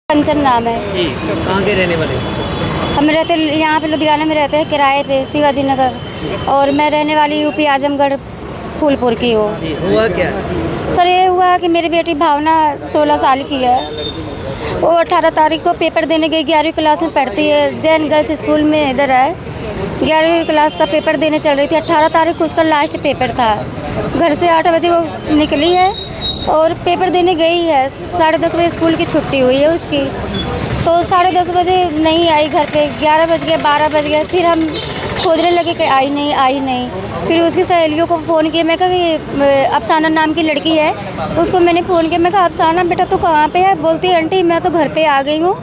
कंचन नाम है जी। कहाँ के रहने वाले? हम रहते यहाँ पे लुधियाना में रहते हैं किराए पे शिवाजी नगर। और मैं रहने वाली यूपी आजमगढ़ फूलपुर की हूँ। जी, हुआ क्या? सर ये हुआ कि मेरी बेटी भावना 16 साल की है। वो 18 तारीख को पेपर देने गई, 11वीं क्लास में पढ़ती है, जैन गर्ल्स स्कूल में इधर है। 11वीं क्लास का पेपर देने चल रही थी। 18 तारीख को उसका लास्ट पेपर था। घर से 8 बजे वो निकली है और पेपर देने गई है। 10:30 बजे स्कूल की छुट्टी हुई है उसकी, तो 10:30 बजे नहीं आई घर पे। 11 बज गए, 12 बज गए, फिर हम खोजने लगे कि आई नहीं। फिर उसकी सहेलियों को फ़ोन किया। मैं कहा कि अफसाना नाम की लड़की है, उसको मैंने फ़ोन किया। मैं कहा अफसाना बेटा तू कहाँ पे है? बोलती आंटी मैं तो घर पे आ गई हूँ।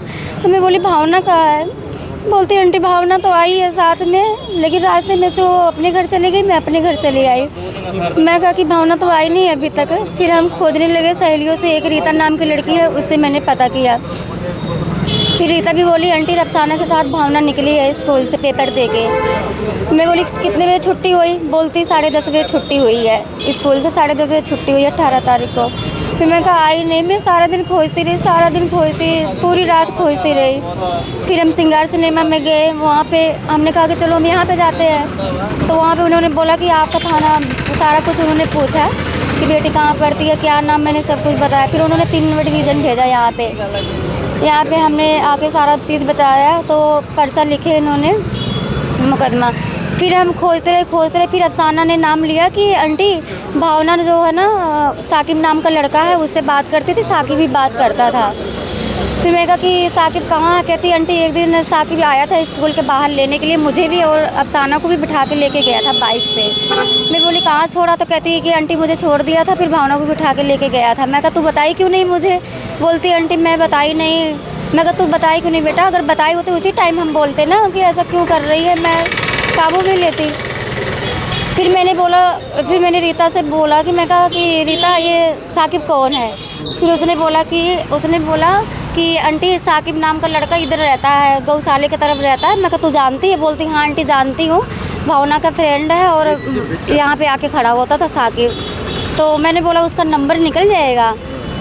तो मैं बोली भावना कहाँ है? बोलती आंटी भावना तो आई है साथ में, लेकिन रास्ते में से वो अपने घर चली गई, मैं अपने घर चली आई। मैं कहा कि भावना तो आई नहीं अभी तक। फिर हम खोजने लगे सहेलियों से। एक रीता नाम की लड़की है, उससे मैंने पता किया। फिर रीता भी बोली आंटी अफसाना के साथ भावना निकली है स्कूल से पेपर दे के। मैं बोली कितने बजे छुट्टी हुई? बोलती 10:30 बजे छुट्टी हुई है स्कूल से। 10:30 बजे छुट्टी हुई है 18 तारीख को। फिर मैं कहा आई नहीं। मैं सारा दिन खोजती रही, सारा दिन खोजती, पूरी रात खोजती रही। फिर हम सिंगार सिनेमा में गए। वहाँ पे हमने कहा कि चलो हम यहाँ पे जाते हैं। तो वहाँ पे उन्होंने बोला कि आपका थाना, सारा कुछ उन्होंने पूछा कि बेटी कहाँ पढ़ती है, क्या नाम, मैंने सब कुछ बताया। फिर उन्होंने 3 नंबर डिवीज़न भेजा यहाँ पे हमने आके सारा चीज़ बताया, तो पर्चा लिखे इन्होंने, मुकदमा। फिर हम खोजते रहे। फिर अफसाना ने नाम लिया कि आंटी भावना जो है ना, साकिब नाम का लड़का है, उससे बात करती थी, साकिब भी बात करता था। फिर मैं कहा कि साकिब कहाँ? कहती आंटी एक दिन साकिब आया था स्कूल के बाहर लेने के लिए, मुझे भी और अफसाना को भी बिठा के लेके गया था बाइक से। मैं बोली कहाँ छोड़ा? तो कहती है कि आंटी मुझे छोड़ दिया था, फिर भावना को बिठा के लेके गया था। मैं कहा तू बताई क्यों नहीं मुझे? बोलती आंटी मैं बताई नहीं। मैं कहा तू बताई क्यों नहीं बेटा? अगर बताई होती उसी टाइम हम बोलते ना कि ऐसा क्यों कर रही है, मैं काबू में लेती। फिर मैंने रीता से बोला कि मैं कहा कि रीता ये साकिब कौन है? फिर उसने बोला कि आंटी साकिब नाम का लड़का इधर रहता है, गौशाले की तरफ रहता है। मैं कहा तू जानती है? बोलती हाँ आंटी जानती हूँ, भावना का फ्रेंड है और यहाँ पे आके खड़ा होता था साकिब। तो मैंने बोला उसका नंबर निकल जाएगा।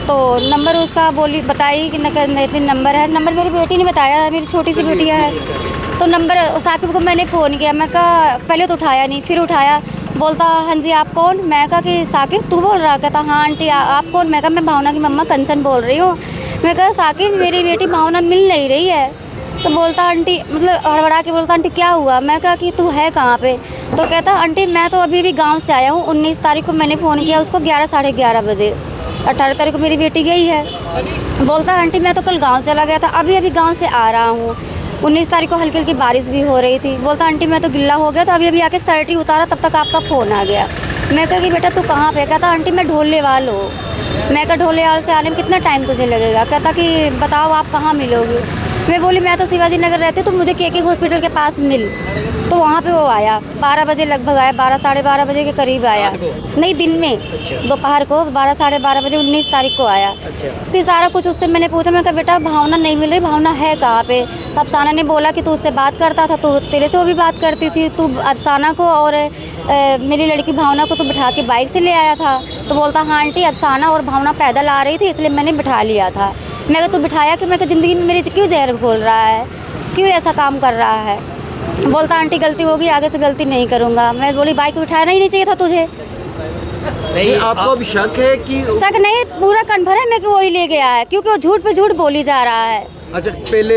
तो नंबर उसका बताई कि नंबर है। नंबर मेरी बेटी ने बताया, मेरी छोटी सी बेटियाँ है। तो नंबर साकिब को मैंने फ़ोन किया। मैं कहा पहले तो उठाया नहीं, फिर उठाया। बोलता हाँ जी आप कौन? मैं कहा कि साकिब तू बोल रहा? कहता हाँ आंटी आप कौन? मैं कहा मैं भावना की मम्मा कंचन बोल रही हूँ। मैं कहा साकिब मेरी बेटी भावना मिल नहीं रही है। तो बोलता आंटी, मतलब हड़बड़ा के बोलता आंटी क्या हुआ? मैं कहा कि तू है कहाँ पे? तो कहता आंटी मैं तो अभी गाँव से आया हूँ। 19 तारीख को मैंने फ़ोन किया उसको 11 साढ़े 11 बजे। 18 तारीख को मेरी बेटी गई है। बोलता आंटी मैं तो कल गाँव चला गया था, अभी गाँव से आ रहा हूँ। 19 तारीख को हल्की हल्की बारिश भी हो रही थी। बोलता आंटी मैं तो गिल्ला हो गया था, अभी आके शर्ट ही उतारा तब तक आपका फ़ोन आ गया। मैं कहा कि बेटा तू कहाँ पे? कहता आंटी मैं ढोलेवाल हूँ। मैं कहा ढोलेवाल से आने में कितना टाइम तुझे लगेगा? कहता कि बताओ आप कहाँ मिलोगे? मैं बोली मैं तो शिवाजी नगर रहती हूँ, तो मुझे के हॉस्पिटल के पास मिल। तो वहाँ पे वो आया 12 बजे लगभग आया, 12 साढ़े 12 बजे के करीब आया। नहीं दिन में, दोपहर को 12 साढ़े 12 बजे 19 तारीख को आया। फिर सारा कुछ उससे मैंने पूछा। मैं कहा बेटा भावना नहीं मिल रही, भावना है कहाँ पे? तो अफसाना ने बोला कि तू उससे बात करता था, तो तेरे से वो भी बात करती थी। तू अफसाना को और मेरी लड़की भावना को तो बिठा के बाइक से ले आया था। तो बोलता हाँ आंटी अफसाना और भावना पैदल आ रही थी इसलिए मैंने बिठा लिया था। मैं कहा तू बिठाया कि? मैं कहा ज़िंदगी में मेरी क्यों जहर घोल रहा है, क्यों ऐसा काम कर रहा है? बोलता आंटी गलती होगी, आगे से गलती नहीं करूँगा। मैं बोली बाइक बिठाना ही नहीं चाहिए था तुझे। नहीं आपको अब शक है कि? शक नहीं, पूरा कन्फर्म है कि वही ले गया है, क्योंकि वो झूठ पे झूठ बोली जा रहा है। अच्छा पहले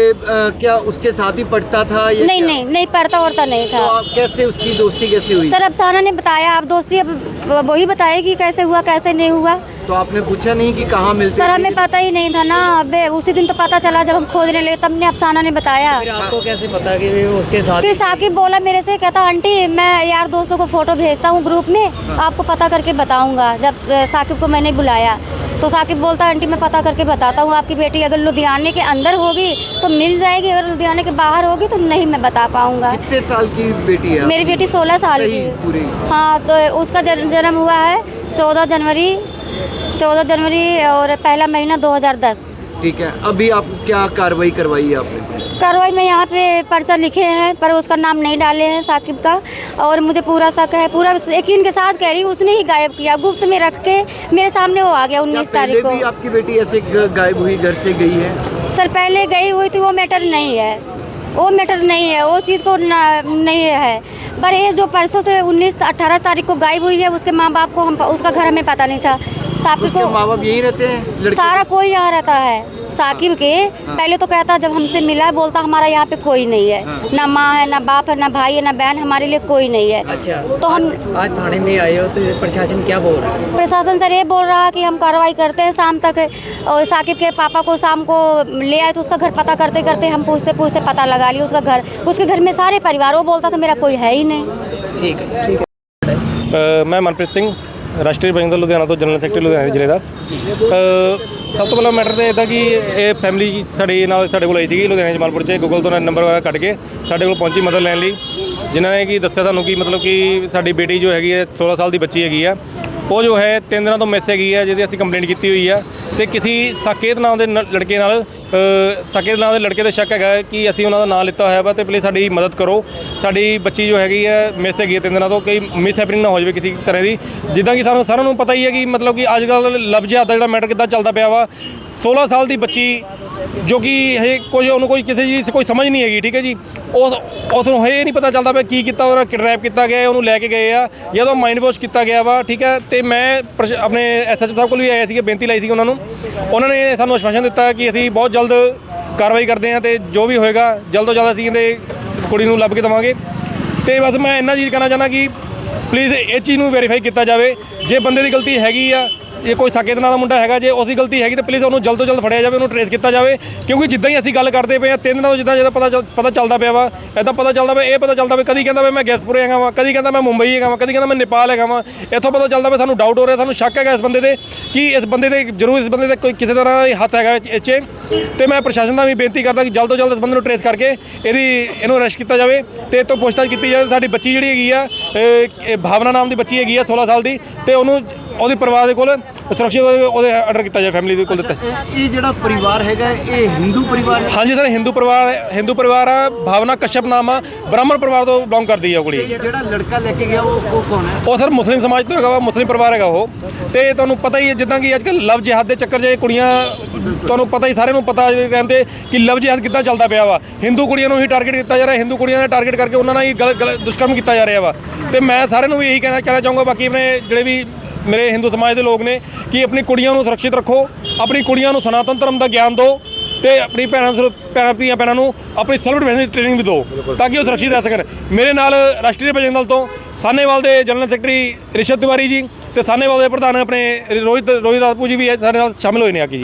क्या उसके साथ ही पढ़ता था? नहीं पढ़ता वढ़ता नहीं था। तो कैसे उसकी दोस्ती कैसे हुई? सर अफसाना ने बताया, आप दोस्ती अब वही बताएगी कैसे हुआ कैसे नहीं हुआ। तो आपने पूछा नहीं कि कहाँ मिलते? सर हमें पता ही नहीं था ना, अबे उसी दिन तो पता चला जब हम खोजने लगे, तब ने अफसाना ने बताया। फिर आपको कैसे पता कि वो उसके साथ? फिर साकिब बोला मेरे से, कहता आंटी मैं यार दोस्तों को फ़ोटो भेजता हूँ ग्रुप में, आपको पता करके बताऊँगा। जब साकिब को मैंने बुलाया तो साकिब बोलता आंटी मैं पता करके बताता हूँ, आपकी बेटी अगर लुधियाने के अंदर होगी तो मिल जाएगी, अगर लुधियाने के बाहर होगी तो नहीं मैं बता पाऊँगा। कितने साल की बेटी है? मेरी बेटी 16 साल की पूरी। हाँ, तो उसका जन्म हुआ है 14 जनवरी और पहला महीना 2010। ठीक है, अभी आप क्या कार्रवाई करवाई है आपने? कार्रवाई में यहाँ पे पर्चा लिखे हैं पर उसका नाम नहीं डाले हैं साकिब का, और मुझे पूरा शक है, पूरा यकीन के साथ कह रही हूँ उसने ही गायब किया, गुप्त में रख के मेरे सामने वो आ गया 19 तारीख को। आपकी बेटी ऐसे गायब हुई, घर से गई है? सर पहले गई हुई थी, वो मैटर नहीं है, वो मैटर नहीं है, वो चीज़ को नहीं है। पर ये जो परसों से 19-18 तारीख को गायब हुई है, उसके माँ बाप को हम उसका घर हमें पता नहीं था। साकिब उसके को माँ बाप यहीं रहते हैं लड़के? सारा कोई यहाँ रहता है। साकिब के पहले तो कहता, जब हमसे मिला बोलता हमारा यहाँ पे कोई नहीं है, ना माँ है, ना बाप है, ना भाई है, ना बहन, हमारे लिए कोई नहीं है। अच्छा, तो हम आज थाने में आए हो तो प्रशासन क्या बोल रहा है? प्रशासन सर ये बोल रहा है कि हम कार्रवाई करते हैं शाम तक। और साकिब के पापा को शाम को ले आए तो उसका घर पता करते करते हम पूछते पूछते पता लगा लिया उसका घर। उसके घर में सारे परिवार, वो बोलता था मेरा कोई है ही नहीं। ठीक है। मैं मनप्रीत ਸਿੰਘ ਰਾਸ਼ਟਰੀ ਬਜਰੰਗ ਦਲ ਲੁਧਿਆਣਾ ਤੋਂ ਜਨਰਲ ਸੈਕਟਰੀ ਲੁਧਿਆਣਾ ਜ਼ਿਲ੍ਹੇ ਦਾ। ਸਭ ਤੋਂ ਪਹਿਲਾਂ ਮੈਟਰ ਤਾਂ ਇੱਦਾਂ ਕਿ ਇਹ ਫੈਮਿਲੀ ਸਾਡੇ ਕੋਲ ਆਈ ਸੀਗੀ ਲੁਧਿਆਣਾ ਜਮਾਲਪੁਰ 'ਚ। ਗੂਗਲ ਤੋਂ ਨੰਬਰ ਵਗੈਰਾ ਕੱਢ ਕੇ ਸਾਡੇ ਕੋਲ ਪਹੁੰਚੀ ਮਦਦ ਲੈਣ ਲਈ, ਜਿਨ੍ਹਾਂ ਨੇ ਕਿ ਦੱਸਿਆ ਸਾਨੂੰ ਕਿ ਮਤਲਬ ਕਿ ਸਾਡੀ ਬੇਟੀ ਜੋ ਹੈਗੀ ਹੈ 16 ਸਾਲ ਦੀ ਬੱਚੀ ਹੈਗੀ ਆ, ਉਹ ਜੋ ਹੈ 3 ਦਿਨਾਂ ਤੋਂ ਮਿਸ ਹੈਗੀ ਆ, ਜਿਹਦੀ ਅਸੀਂ ਕੰਪਲੇਂਟ ਕੀਤੀ ਹੋਈ ਆ। ਤੇ ਕਿਸੇ ਸਾਕੇਤ ਨਾਮ ਦੇ ਲੜਕੇ ਨਾਲ ਸਾਕੇਤ ਨਾਮ ਦੇ ਲੜਕੇ ਦਾ ਸ਼ੱਕ ਹੈਗਾ ਕਿ ਅਸੀਂ ਉਹਨਾਂ ਦਾ ਨਾਮ ਲਿੱਤਾ ਹੋਇਆ ਵਾ, ਤੇ ਪਲੀਜ਼ ਸਾਡੀ ਮਦਦ ਕਰੋ। ਸਾਡੀ ਬੱਚੀ ਜੋ ਹੈਗੀ ਹੈ ਮਿਸ ਹੈਗੀ ਹੈ 3 ਦਿਨਾਂ ਤੋਂ, ਕੋਈ ਮਿਸ ਹੈਪਨਿੰਗ ਨਾ ਹੋ ਜਾਵੇ ਕਿਸੇ ਤਰ੍ਹਾਂ ਦੀ। ਜਿੱਦਾਂ ਕਿ ਸਾਨੂੰ ਸਾਰਿਆਂ ਨੂੰ ਪਤਾ ਹੀ ਹੈ ਕਿ ਮਤਲਬ ਕਿ ਅੱਜ ਕੱਲ੍ਹ ਲਵ ਜਿਹਾਦ ਦਾ ਜਿਹੜਾ ਮੈਟਰ ਕਿੱਦਾਂ ਚੱਲਦਾ ਪਿਆ ਵਾ। 16 ਸਾਲ ਦੀ ਬੱਚੀ ਜੋ ਕਿ ਹਜੇ ਉਹਨੂੰ ਕੋਈ ਕਿਸੇ ਚੀਜ਼ ਕੋਈ ਸਮਝ ਨਹੀਂ ਹੈਗੀ, ਠੀਕ ਹੈ ਜੀ। ਉਸ ਨੂੰ ਹਜੇ ਨਹੀਂ ਪਤਾ ਚੱਲਦਾ ਪਿਆ ਕੀ ਕੀਤਾ, ਉਹਦਾ ਕਿਡਨੈਪ ਕੀਤਾ ਗਿਆ, ਉਹਨੂੰ ਲੈ ਕੇ ਗਏ ਆ ਜਾਂ ਉਹਦਾ ਮਾਈਂਡ ਵਾਸ਼ ਕੀਤਾ ਗਿਆ ਵਾ, ਠੀਕ ਹੈ। ਤੇ ਮੈਂ ਆਪਣੇ SHO ਸਾਹਿਬ ਕੋਲ ਵੀ ਆਇਆ ਸੀਗਾ, ਬੇਨਤੀ ਲਾਈ ਸੀ ਉਹਨਾਂ ਨੂੰ। ਉਹਨਾਂ ਨੇ ਸਾਨੂੰ ਆਸ਼ਵਾਸਨ ਦਿੱਤਾ ਕਿ ਅਸੀਂ ਬਹੁਤ ਜਲਦ ਕਾਰਵਾਈ ਕਰਦੇ ਹਾਂ ਤੇ ਜੋ ਵੀ ਹੋਏਗਾ ਜਲਦ ਤੋਂ ਜਲਦ ਅਸੀਂ ਇਹਦੇ ਕੁੜੀ ਨੂੰ ਲੱਭ ਕੇ ਦੇਵਾਂਗੇ। ਤੇ ਬਸ ਮੈਂ ਇੰਨਾ ਚੀਜ਼ ਕਹਿਣਾ ਚਾਹੁੰਦਾ ਕਿ ਪਲੀਜ਼ ਇਹ ਚੀਜ਼ ਨੂੰ ਵੈਰੀਫਾਈ ਕੀਤਾ ਜਾਵੇ। ਜੇ ਬੰਦੇ ਦੀ ਗਲਤੀ ਹੈਗੀ ਆ, ਇਹ ਕੋਈ ਸਾਕੇਤ ਨਾਂ ਦਾ ਮੁੰਡਾ ਹੈਗਾ, ਜੇ ਉਸਦੀ ਗਲਤੀ ਹੈਗੀ ਤਾਂ ਪਲੀਜ਼ ਉਹਨੂੰ ਜਲਦ ਤੋਂ ਜਲਦ ਫੜਿਆ ਜਾਵੇ, ਉਹਨੂੰ ਟਰੇਸ ਕੀਤਾ ਜਾਵੇ। ਕਿਉਂਕਿ ਜਿੱਦਾਂ ਹੀ ਅਸੀਂ ਗੱਲ ਕਰਦੇ ਪਏ ਹਾਂ 3 ਦਿਨਾਂ ਤੋਂ ਜਿੱਦਾਂ ਪਤਾ ਚੱਲਦਾ ਪਿਆ ਵਾ, ਇੱਦਾਂ ਪਤਾ ਚੱਲਦਾ ਪਿਆ, ਇਹ ਪਤਾ ਚੱਲਦਾ ਪਿਆ ਕਦੀ ਕਹਿੰਦਾ ਮੈਂ ਗੈਸਪੁਰੇ ਹੈਗਾ ਵਾ, ਕਦੀ ਕਹਿੰਦਾ ਮੈਂ ਮੁੰਬਈ ਹੈਗਾ ਵਾ, ਕਦੀ ਕਹਿੰਦਾ ਮੈਂ ਨੇਪਾਲ ਹੈਗਾ ਵਾ। ਇੱਥੋਂ ਪਤਾ ਚੱਲਦਾ ਪਿਆ, ਸਾਨੂੰ ਡਾਊਟ ਹੋ ਰਿਹਾ, ਸਾਨੂੰ ਸ਼ੱਕ ਹੈਗਾ ਇਸ ਬੰਦੇ ਤੇ ਕਿ ਇਸ ਬੰਦੇ ਦੇ ਜ਼ਰੂਰ ਇਸ ਬੰਦੇ ਦੇ ਕੋਈ ਕਿਸੇ ਤਰ੍ਹਾਂ ਹੱਥ ਹੈਗਾ ਇਹ 'ਚ। ਤੇ ਮੈਂ ਪ੍ਰਸ਼ਾਸਨ ਦਾ ਵੀ ਬੇਨਤੀ ਕਰਦਾ ਕਿ ਜਲਦ ਤੋਂ ਜਲਦ ਇਸ ਬੰਦੇ ਨੂੰ ਟਰੇਸ ਕਰਕੇ ਇਹਨੂੰ ਅਰੈਸਟ ਕੀਤਾ ਜਾਵੇ ਤੇ ਇਹ ਤੋਂ ਪੁੱਛਤਾਛ ਕੀਤੀ ਜਾਵੇ। ਸਾਡੀ ਬੱਚੀ ਜਿਹੜੀ ਹੈਗੀ ਆ, ਇਹ ਭਾਵਨਾ ਨਾਮ ਦੀ ਬੱਚੀ ਹੈਗੀ ਆ 16 ਸਾਲ ਦੀ, ਤੇ ਉਹਨੂੰ ਉਹਦੇ ਪਰਿਵਾਰ ਦੇ ਕੋਲ ਸੁਰੱਖਿਅਤ ਉਹਦੇ ਆਰਡਰ ਕੀਤਾ ਜਾਏ, ਫੈਮਿਲੀ ਦੇ ਕੋਲ ਦਿੱਤਾ। ਇਹ ਜਿਹੜਾ ਪਰਿਵਾਰ ਹੈਗਾ ਇਹ ਹਿੰਦੂ ਪਰਿਵਾਰ ਹੈ? ਹਾਂਜੀ ਸਰ, ਹਿੰਦੂ ਪਰਿਵਾਰ ਆ। ਭਾਵਨਾ ਕਸ਼ਪ ਨਾਮ ਆ, ਬ੍ਰਾਹਮਣ ਪਰਿਵਾਰ ਤੋਂ ਬਿਲੋਂਗ ਕਰਦੀ ਆ ਕੁੜੀ। ਜਿਹੜਾ ਲੜਕਾ ਲੈ ਕੇ ਗਿਆ ਉਹ ਕੌਣ ਹੈ? ਉਹ ਸਰ ਮੁਸਲਿਮ ਸਮਾਜ ਤੋਂ ਹੈਗਾ ਵਾ, ਮੁਸਲਿਮ ਪਰਿਵਾਰ ਹੈਗਾ ਉਹ। ਤੇ ਤੁਹਾਨੂੰ ਪਤਾ ਹੀ ਹੈ ਜਿੱਦਾਂ ਕਿ ਅੱਜ ਕੱਲ੍ਹ ਲਵ ਜਿਹਾਦ ਦੇ ਚੱਕਰ 'ਚ ਇਹ ਕੁੜੀਆਂ, ਤੁਹਾਨੂੰ ਪਤਾ ਹੀ ਸਾਰਿਆਂ ਨੂੰ ਪਤਾ ਟਾਈਮ 'ਤੇ ਕਿ ਲਵ ਜਿਹਾਦ ਕਿੱਦਾਂ ਚੱਲਦਾ ਪਿਆ ਵਾ। ਹਿੰਦੂ ਕੁੜੀਆਂ ਨੂੰ ਹੀ ਟਾਰਗੇਟ ਕੀਤਾ ਜਾ ਰਿਹਾ, ਹਿੰਦੂ ਕੁੜੀਆਂ ਨੇ ਟਾਰਗੇਟ ਕਰਕੇ ਉਹਨਾਂ ਨਾਲ ਹੀ ਗਲਤ ਦੁਸ਼ਕਰਮ ਕੀਤਾ ਜਾ ਰਿਹਾ ਵਾ। ਤੇ ਮੈਂ ਸਾਰਿਆਂ ਨੂੰ ਵੀ ਇਹੀ ਕਹਿਣਾ ਚਾਹੂੰਗਾ, ਬਾਕੀ ਆਪਣੇ ਜਿਹੜੇ ਵੀ ਮੇਰੇ ਹਿੰਦੂ ਸਮਾਜ ਦੇ ਲੋਕ ਨੇ, ਕਿ ਆਪਣੀ ਕੁੜੀਆਂ ਨੂੰ ਸੁਰੱਖਿਅਤ ਰੱਖੋ, ਆਪਣੀ ਕੁੜੀਆਂ ਨੂੰ ਸਨਾਤਨ ਧਰਮ ਦਾ ਗਿਆਨ ਦਿਓ ਤੇ ਆਪਣੀ ਭੈਣਾਂ ਨੂੰ ਆਪਣੀ ਸੈਲਫ ਡਿਫੈਂਸ ਦੀ ਟ੍ਰੇਨਿੰਗ ਵੀ ਦਿਓ ਤਾਂ ਕਿ ਉਹ ਸੁਰੱਖਿਅਤ ਰਹਿ ਸਕਣ। ਮੇਰੇ ਨਾਲ ਰਾਸ਼ਟਰੀ ਬਜਰੰਗ ਦਲ ਤੋਂ ਸਾਹਨੇਵਾਲ ਦੇ ਜਨਰਲ ਸੈਕਟਰੀ ਰਿਸ਼ਵ ਤਿਵਾਰੀ ਜੀ ਤੇ ਸਾਹਨੇਵਾਲ ਦੇ ਪ੍ਰਧਾਨ ਆਪਣੇ ਰੋਹਿਤ ਰਾਜਪੂਤ ਜੀ ਵੀ ਸਾਡੇ ਨਾਲ ਸ਼ਾਮਿਲ ਹੋਏ ਨੇ ਆ ਕੇ ਜੀ।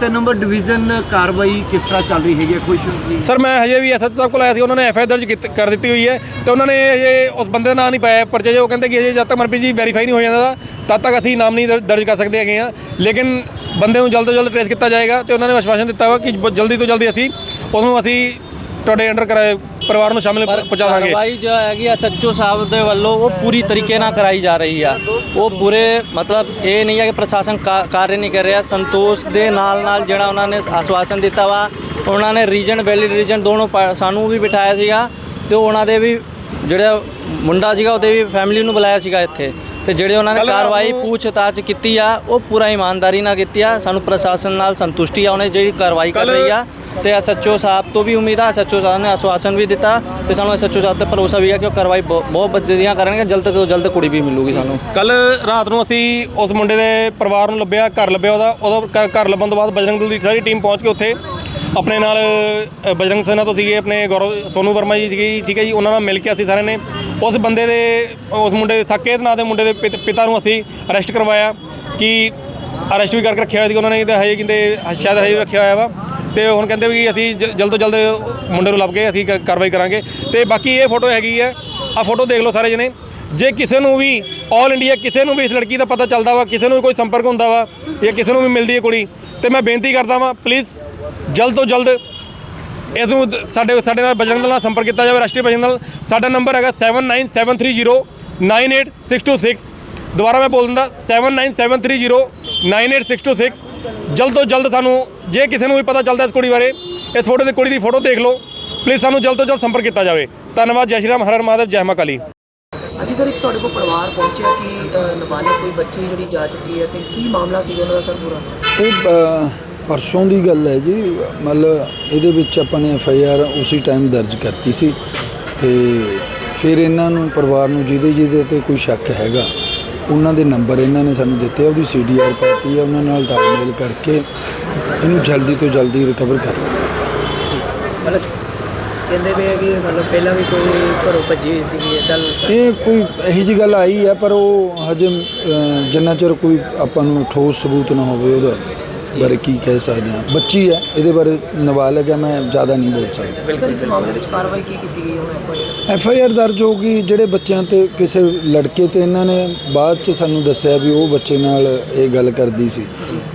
3 ਨੰਬਰ ਡਿਵੀਜ਼ਨ ਕਾਰਵਾਈ ਕਿਸ ਤਰ੍ਹਾਂ ਚੱਲ ਰਹੀ ਹੈਗੀ? ਖੁਸ਼ ਸਰ ਮੈਂ ਹਜੇ ਵੀ SHO ਸਾਹਿਬ ਕੋਲ ਆਇਆ ਸੀ, ਉਹਨਾਂ ਨੇ FIR ਦਰਜ ਕਰ ਦਿੱਤੀ ਹੋਈ ਹੈ ਤੇ ਉਹਨਾਂ ਨੇ ਹਜੇ ਉਸ ਬੰਦੇ ਦਾ ਨਾਂ ਨਹੀਂ ਪਾਇਆ ਪਰਚੇ 'ਚ। ਉਹ ਕਹਿੰਦੇ ਕਿ ਹਜੇ ਜਦ ਤੱਕ ਮਨਪ੍ਰੀਤ ਜੀ ਵੈਰੀਫਾਈ ਨਹੀਂ ਹੋ ਜਾਂਦਾ ਤਦ ਤੱਕ ਅਸੀਂ ਨਾਮ ਨਹੀਂ ਦਰਜ ਕਰ ਸਕਦੇ ਹੈਗੇ ਹਾਂ। ਲੇਕਿਨ ਬੰਦੇ ਨੂੰ ਜਲਦ ਤੋਂ ਜਲਦ ਟ੍ਰੇਸ ਕੀਤਾ ਜਾਏਗਾ ਤੇ ਉਹਨਾਂ ਨੇ ਆਸ਼ਵਾਸਨ ਦਿੱਤਾ ਵਾ ਕਿ ਜਲਦੀ ਤੋਂ ਜਲਦੀ ਅਸੀਂ ਤੁਹਾਡੇ ਅੰਡਰ ਕਰਾਏ ਪਰਿਵਾਰ ਨੂੰ ਸ਼ਾਮਿਲ ਪਹੁੰਚਾ ਦਾਂਗੇ। ਕਾਰਵਾਈ ਜੋ ਹੈਗੀ SHO ਸਾਹਿਬ ਦੇ ਵੱਲੋਂ ਉਹ ਪੂਰੀ ਤਰੀਕੇ ਨਾਲ ਕਰਾਈ ਜਾ ਰਹੀ ਆ। ਉਹ ਪੂਰੇ ਮਤਲਬ ਇਹ ਨਹੀਂ ਹੈ ਕਿ ਪ੍ਰਸ਼ਾਸਨ ਕਾਰਜ ਨਹੀਂ ਕਰ ਰਿਹਾ। ਸੰਤੋਸ਼ ਦੇ ਨਾਲ ਜਿਹੜਾ ਉਹਨਾਂ ਨੇ ਆਸ਼ਵਾਸਨ ਦਿੱਤਾ ਵਾ, ਉਹਨਾਂ ਨੇ ਰੀਜਨ ਵੈਲਿਡ ਰੀਜਨ ਦੋਨੋਂ ਸਾਨੂੰ ਵੀ ਬਿਠਾਇਆ ਸੀਗਾ ਤੇ ਉਹਨਾਂ ਦੇ ਵੀ ਜਿਹੜਾ ਮੁੰਡਾ ਸੀਗਾ ਉਹਦੇ ਵੀ ਫੈਮਿਲੀ ਨੂੰ ਬੁਲਾਇਆ ਸੀਗਾ ਇੱਥੇ। ਤੇ ਜਿਹੜੇ ਉਹਨਾਂ ਨੇ ਕਾਰਵਾਈ ਪੁੱਛਤਾਛ ਕੀਤੀ ਆ ਉਹ ਪੂਰਾ ਇਮਾਨਦਾਰੀ ਨਾਲ ਕੀਤੀ ਆ। ਸਾਨੂੰ ਪ੍ਰਸ਼ਾਸਨ ਨਾਲ ਸੰਤੁਸ਼ਟੀ ਆ ਉਹਨੇ ਜਿਹੜੀ ਕਾਰਵਾਈ ਕਰ ਰਹੀ ਆ। ਤੇ SHO ਸਾਹਿਬ ਤੋਂ ਵੀ ਉਮੀਦ ਆ, SHO ਸਾਹਿਬ ਨੇ ਆਸ਼ਵਾਸਨ ਵੀ ਦਿੱਤਾ ਤੇ ਸਾਨੂੰ SHO ਸਾਹਿਬ ਤੇ ਭਰੋਸਾ ਵੀ ਆ ਕਿ ਉਹ ਕਾਰਵਾਈ ਬਹੁਤ ਵਧੀਆ ਕਰਨਗੇ, ਜਲਦ ਤੋਂ ਜਲਦ ਕੁੜੀ ਵੀ ਮਿਲੂਗੀ ਸਾਨੂੰ। ਕੱਲ ਰਾਤ ਨੂੰ ਅਸੀਂ ਉਸ ਮੁੰਡੇ ਦੇ ਪਰਿਵਾਰ ਨੂੰ ਲੱਭਿਆ, ਘਰ ਲੱਭਿਆ ਉਹਦਾ ਘਰ ਲੱਭਣ ਤੋਂ ਬਾਅਦ ਬਜਰੰਗ ਦਲ ਦੀ ਸਾਰੀ ਟੀਮ ਪਹੁੰਚ ਕੇ ਉੱਥੇ ਆਪਣੇ ਨਾਲ ਬਜਰੰਗ ਸੈਨਾ ਤੋਂ ਸੀਗੇ ਆਪਣੇ ਸੋਨੂ ਵਰਮਾ ਜੀ ਸੀਗੇ, ਠੀਕ ਹੈ ਜੀ। ਉਹਨਾਂ ਨਾਲ ਮਿਲ ਕੇ ਅਸੀਂ ਸਾਰਿਆਂ ਨੇ ਉਸ ਮੁੰਡੇ ਦੇ ਸਾਕੇਤ ਨਾਂ ਦੇ ਮੁੰਡੇ ਦੇ ਪਿਤਾ ਨੂੰ ਅਸੀਂ ਅਰੈਸਟ ਕਰਵਾਇਆ, ਕਿ ਅਰੈਸਟ ਵੀ ਕਰਕੇ ਰੱਖਿਆ ਹੋਇਆ ਸੀ ਉਹਨਾਂ ਨੇ। ਹਜੇ ਕਹਿੰਦੇ ਸ਼ਾਇਦ ਹਜੇ ਰੱਖਿਆ ਹੋਇਆ ਵਾ ਤੇ ਹੁਣ ਕਹਿੰਦੇ ਵੀ ਅਸੀਂ ਜਲਦ ਤੋਂ ਜਲਦ ਮੁੰਡੇ ਨੂੰ ਲੱਭ ਕੇ ਅਸੀਂ ਕਾਰਵਾਈ ਕਰਾਂਗੇ। ਤੇ ਬਾਕੀ ਇਹ ਫੋਟੋ ਹੈਗੀ ਹੈ, ਆਹ ਫੋਟੋ ਦੇਖ ਲਓ ਸਾਰੇ ਜਣੇ। ਜੇ ਕਿਸੇ ਨੂੰ ਵੀ ਆਲ ਇੰਡੀਆ ਕਿਸੇ ਨੂੰ ਵੀ ਇਸ ਲੜਕੀ ਦਾ ਪਤਾ ਚੱਲਦਾ ਵਾ, ਕਿਸੇ ਨੂੰ ਵੀ ਕੋਈ ਸੰਪਰਕ ਹੁੰਦਾ ਵਾ ਜਾਂ ਕਿਸੇ ਨੂੰ ਵੀ ਮਿਲਦੀ ਹੈ ਕੁੜੀ, ਤੇ ਮੈਂ ਬੇਨਤੀ ਕਰਦਾ ਵਾਂ ਪਲੀਜ਼ ਜਲਦ ਤੋਂ ਜਲਦ ਇਸ ਨੂੰ ਸਾਡੇ ਨਾਲ ਬਜਰੰਗ ਦਲ ਨਾਲ ਸੰਪਰਕ ਕੀਤਾ ਜਾਵੇ। ਰਾਸ਼ਟਰੀ ਬਜਰੰਗ ਦਲ ਸਾਡਾ ਨੰਬਰ ਹੈਗਾ 7973098626। ਦੁਬਾਰਾ ਮੈਂ ਬੋਲ ਦਿੰਦਾ 7973098626। ਜਲਦ ਤੋਂ ਜਲਦ ਸਾਨੂੰ ਜੇ ਕਿਸੇ ਨੂੰ ਵੀ ਪਤਾ ਚੱਲਦਾ ਇਸ ਕੁੜੀ ਬਾਰੇ, ਇਸ ਕੁੜੀ ਦੀ ਫੋਟੋ ਦੇਖ ਲਓ, ਪਲੀਜ਼ ਸਾਨੂੰ ਜਲਦ ਤੋਂ ਜਲਦ ਸੰਪਰਕ ਕੀਤਾ ਜਾਵੇ। ਧੰਨਵਾਦ। ਜੈ ਸ਼੍ਰੀ ਰਾਮ, ਹਰ ਹਰ ਮਹਾਦੇਵ, ਜੈ ਮਾਂ ਕਾਲੀ। ਹਾਂਜੀ ਸਰ, ਇੱਕ ਤੁਹਾਡੇ ਕੋਲ ਪਰਿਵਾਰ ਪਹੁੰਚਿਆ ਕਿ ਨਾਬਾਲਿਗ ਕੋਈ ਬੱਚੀ ਜਿਹੜੀ ਜਾ ਚੁੱਕੀ ਹੈ ਤੇ ਕੀ ਮਾਮਲਾ ਸੀ ਉਹਨਾਂ ਦਾ ਸਰ ਪੂਰਾ? ਇਹ ਪਰਸੋਂ ਦੀ ਗੱਲ ਹੈ ਜੀ। ਮਤਲਬ ਇਹਦੇ ਵਿੱਚ ਆਪਾਂ ਨੇ FIR ਉਸੇ ਟਾਈਮ ਦਰਜ ਕਰਤੀ ਸੀ ਤੇ ਫਿਰ ਇਹਨਾਂ ਨੂੰ ਪਰਿਵਾਰ ਨੂੰ ਜਿਹਦੇ ਤੇ ਕੋਈ ਸ਼ੱਕ ਹੈਗਾ ਉਹਨਾਂ ਦੇ ਨੰਬਰ ਇਹਨਾਂ ਨੇ ਸਾਨੂੰ ਦਿੱਤੇ, ਉਹਦੀ CDR ਪਾਤੀ ਹੈ, ਉਹਨਾਂ ਨਾਲ ਤਾਲਮੇਲ ਕਰਕੇ ਇਹਨੂੰ ਜਲਦੀ ਤੋਂ ਜਲਦੀ ਰਿਕਵਰ ਕਰ ਲਾਂਗੇ। ਮਤਲਬ ਕਹਿੰਦੇ ਪਏ ਕਿ ਮਤਲਬ ਪਹਿਲਾਂ ਵੀ ਕੋਈ ਘਰੋਂ ਭੱਜੀ ਹੋਈ ਸੀਗੀ ਇੱਦਾਂ ਇਹ ਕੋਈ ਇਹੀ ਜਿਹੀ ਗੱਲ ਆਈ ਹੈ, ਪਰ ਉਹ ਹਜੇ ਜਿੰਨਾ ਚਿਰ ਕੋਈ ਆਪਾਂ ਨੂੰ ਠੋਸ ਸਬੂਤ ਨਾ ਹੋਵੇ ਉਹਦਾ ਬਾਰੇ ਕੀ ਕਹਿ ਸਕਦੇ ਹਾਂ। ਬੱਚੀ ਹੈ, ਇਹਦੇ ਬਾਰੇ ਨਾਬਾਲਗ ਹੈ, ਮੈਂ ਜ਼ਿਆਦਾ ਨਹੀਂ ਬੋਲ ਸਕਦਾ। ਸਰ ਇਸ ਮਾਮਲੇ ਵਿੱਚ ਕਾਰਵਾਈ ਕੀ ਕੀਤੀ ਗਈ ਹੁਣ FIR ਦਰਜ ਹੋ ਗਈ। ਜਿਹੜੇ ਬੱਚਿਆਂ ਤੇ ਕਿਸੇ ਲੜਕੇ ਤੇ ਇਹਨਾਂ ਨੇ ਬਾਅਦ 'ਚ ਸਾਨੂੰ ਦੱਸਿਆ ਵੀ ਉਹ ਬੱਚੇ ਨਾਲ ਇਹ ਗੱਲ ਕਰਦੀ ਸੀ,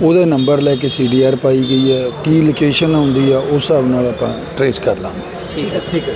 ਉਹਦੇ ਨੰਬਰ ਲੈ ਕੇ CDR ਪਾਈ ਗਈ ਹੈ। ਕੀ ਲੋਕੇਸ਼ਨ ਆਉਂਦੀ ਆ ਉਸ ਹਿਸਾਬ ਨਾਲ ਆਪਾਂ ਟਰੇਸ ਕਰ ਲਾਂਗੇ। ਠੀਕ ਹੈ।